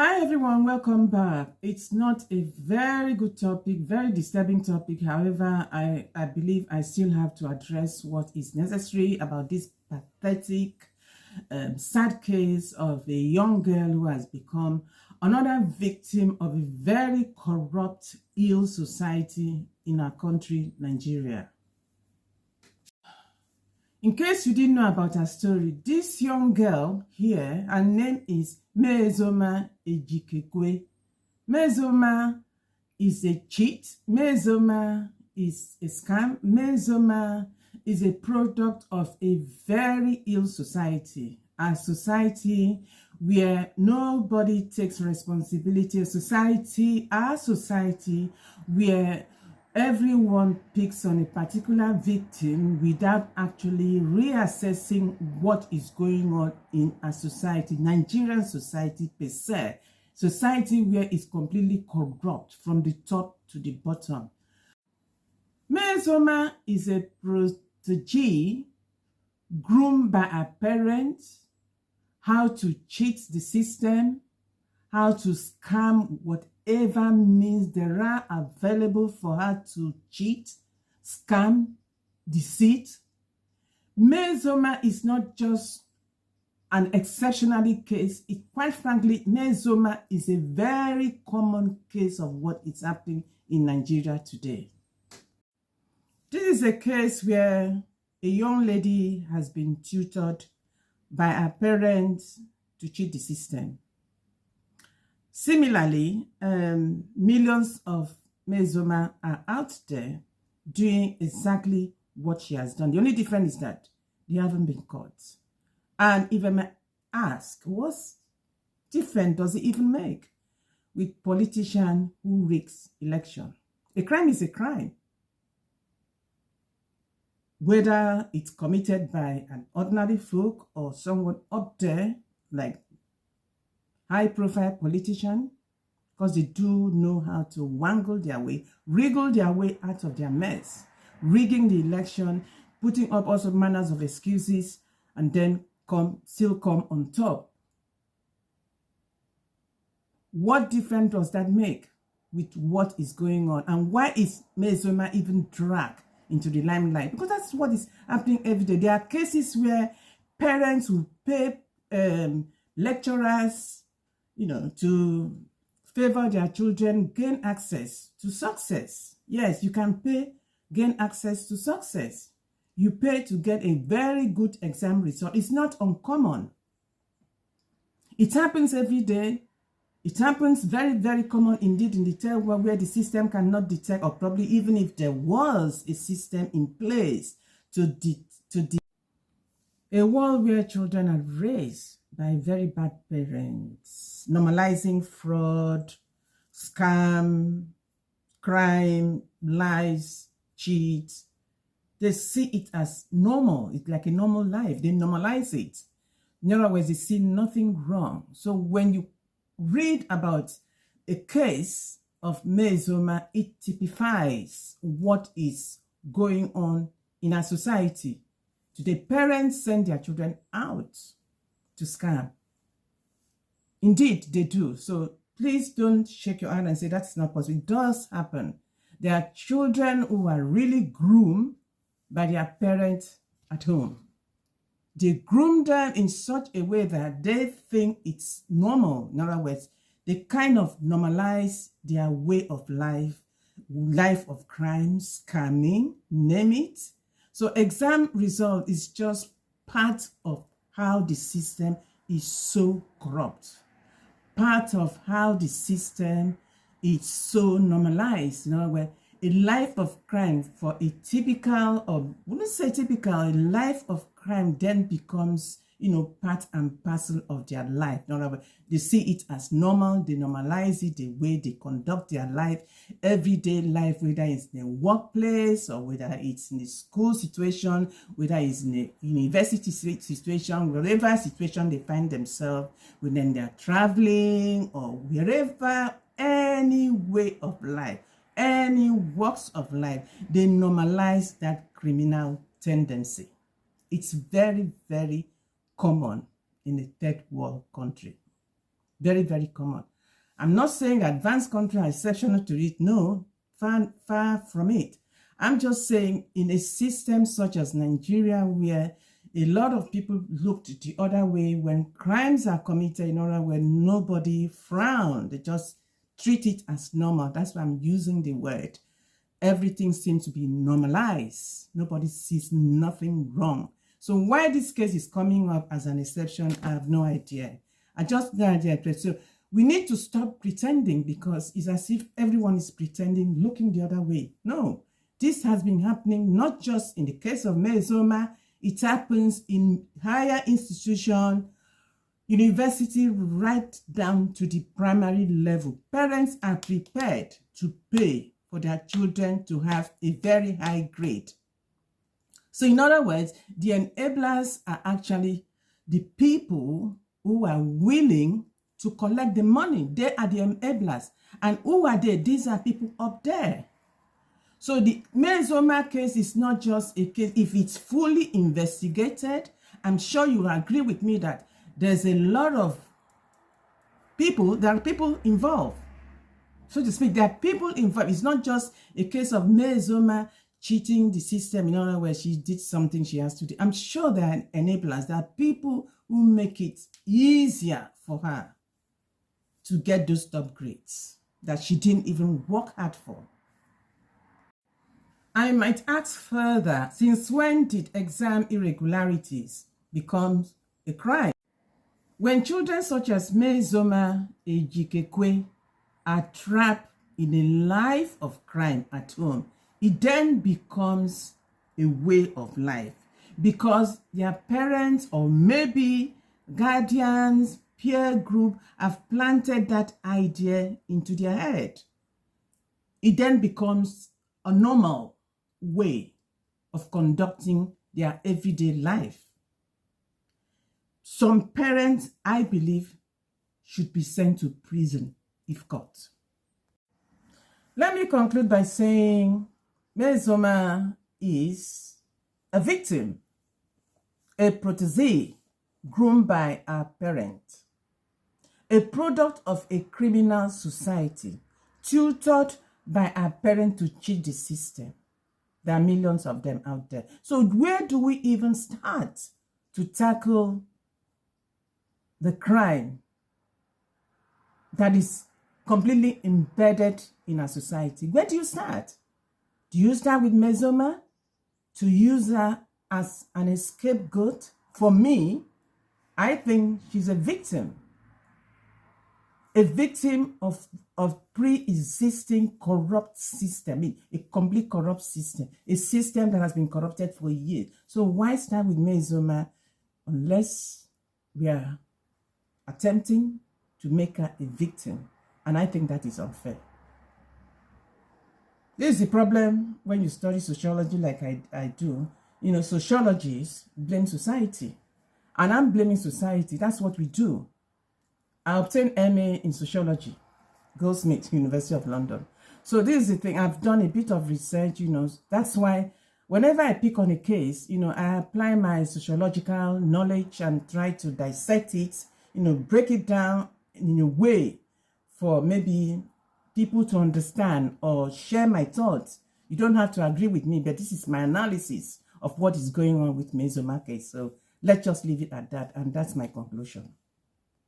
Hi everyone, welcome back. It's not a very good topic, very disturbing topic. However, I believe I still have to address what is necessary about this pathetic, sad case of a young girl who has become another victim of a very corrupt, ill society in our country, Nigeria. In case you didn't know about her story, this young girl here, her name is Ejikeme. Ejikeme is a cheat. Ejikeme is a scam. Ejikeme is a product of a very ill society. A society where nobody takes responsibility. Our society where everyone picks on a particular victim without actually reassessing what is going on in a society, Nigerian society per se, society where it's completely corrupt from the top to the bottom. Ejikeme is a protege groomed by her parents, how to cheat the system, how to scam whatever means there are available for her to cheat, scam, deceit. Ejikeme is not just an exceptional case. Quite frankly, Ejikeme is a very common case of what is happening in Nigeria today. This is a case where a young lady has been tutored by her parents to cheat the system. Similarly, millions of Ejikeme are out there doing exactly what she has done. The only difference is that they haven't been caught. And if I may ask, what difference does it even make with politician who rigs election? A crime is a crime. Whether it's committed by an ordinary folk or someone up there, like high-profile politician, because they do know how to wrangle their way, wriggle their way out of their mess, rigging the election, putting up all manners of excuses, and then still come on top. What difference does that make with what is going on? And why is Ejikeme even dragged into the limelight? Because that's what is happening every day. There are cases where parents will pay lecturers, to favor their children, gain access to success. Yes, you can pay, gain access to success. You pay to get a very good exam result. It's not uncommon. It happens every day. It happens very, very common indeed in the third world, where the system cannot detect, or probably even if there was a system in place a world where children are raised by very bad parents, normalizing fraud, scam, crime, lies, cheat. They see it as normal. It's like a normal life. They normalize it. In other words, they see nothing wrong. So when you read about a case of Ejikeme, it typifies what is going on in our society. Today, parents send their children out to scam. Indeed, they do. So please don't shake your hand and say that's not possible. It does happen. There are children who are really groomed by their parents at home. They groom them in such a way that they think it's normal. In other words, they kind of normalize their way of life of crime, scamming, name it. So exam result is just part of how the system is so corrupt. Part of how the system is so normalized. In other words, a life of crime for a typical, or wouldn't say typical, a life of crime then becomes, part and parcel of their life. In other words, they see it as normal, they normalize it, the way they conduct their life, everyday life, whether it's in a workplace or whether it's in a school situation, whether it's in a university situation, wherever situation they find themselves, when they're traveling or wherever, any way of life, any walks of life, they normalize that criminal tendency. It's very, very common in a third world country. Very, very common. I'm not saying advanced countries are exceptional to it. No, far from it. I'm just saying in a system such as Nigeria, where a lot of people looked the other way when crimes are committed, in order where nobody frowned. They just treat it as normal. That's why I'm using the word. Everything seems to be normalized. Nobody sees nothing wrong. So why this case is coming up as an exception, I have no idea. I just no idea. So we need to stop pretending, because it's as if everyone is pretending, looking the other way. No, this has been happening not just in the case of Uzoma. It happens in higher institution, university, right down to the primary level. Parents are prepared to pay for their children to have a very high grade. So in other words, the enablers are actually the people who are willing to collect the money. They are the enablers. And who are they? These are people up there. So the Uzoma case is not just a case. If it's fully investigated, I'm sure you will agree with me that there's a lot of people, there are people involved. So to speak, there are people involved. It's not just a case of Uzoma cheating the system in order where she did something she has to do. I'm sure there are enablers. There are people who make it easier for her to get those top grades that she didn't even work hard for. I might ask further, since when did exam irregularities become a crime? When children such as Uzoma, Ejikeme are trapped in a life of crime at home, it then becomes a way of life, because their parents or maybe guardians, peer group have planted that idea into their head. It then becomes a normal way of conducting their everyday life. Some parents, I believe, should be sent to prison if caught. Let me conclude by saying Uzoma is a victim, a protege groomed by our parent, a product of a criminal society, tutored by our parent to cheat the system. There are millions of them out there. So where do we even start to tackle the crime that is completely embedded in our society? Where do you start? Do you start with Uzoma to use her as an scapegoat? For me, I think she's a victim of pre-existing corrupt system, a complete corrupt system, a system that has been corrupted for years. So why start with Uzoma unless we are attempting to make her a victim? And I think that is unfair. This is the problem when you study sociology like I do. You know, sociologists blame society. And I'm blaming society. That's what we do. I obtained MA in sociology, Goldsmith, University of London. So this is the thing. I've done a bit of research, That's why whenever I pick on a case, I apply my sociological knowledge and try to dissect it, break it down in a way for maybe people to understand or share my thoughts. You don't have to agree with me, but this is my analysis of what is going on with Uzoma case. So let's just leave it at that. And that's my conclusion.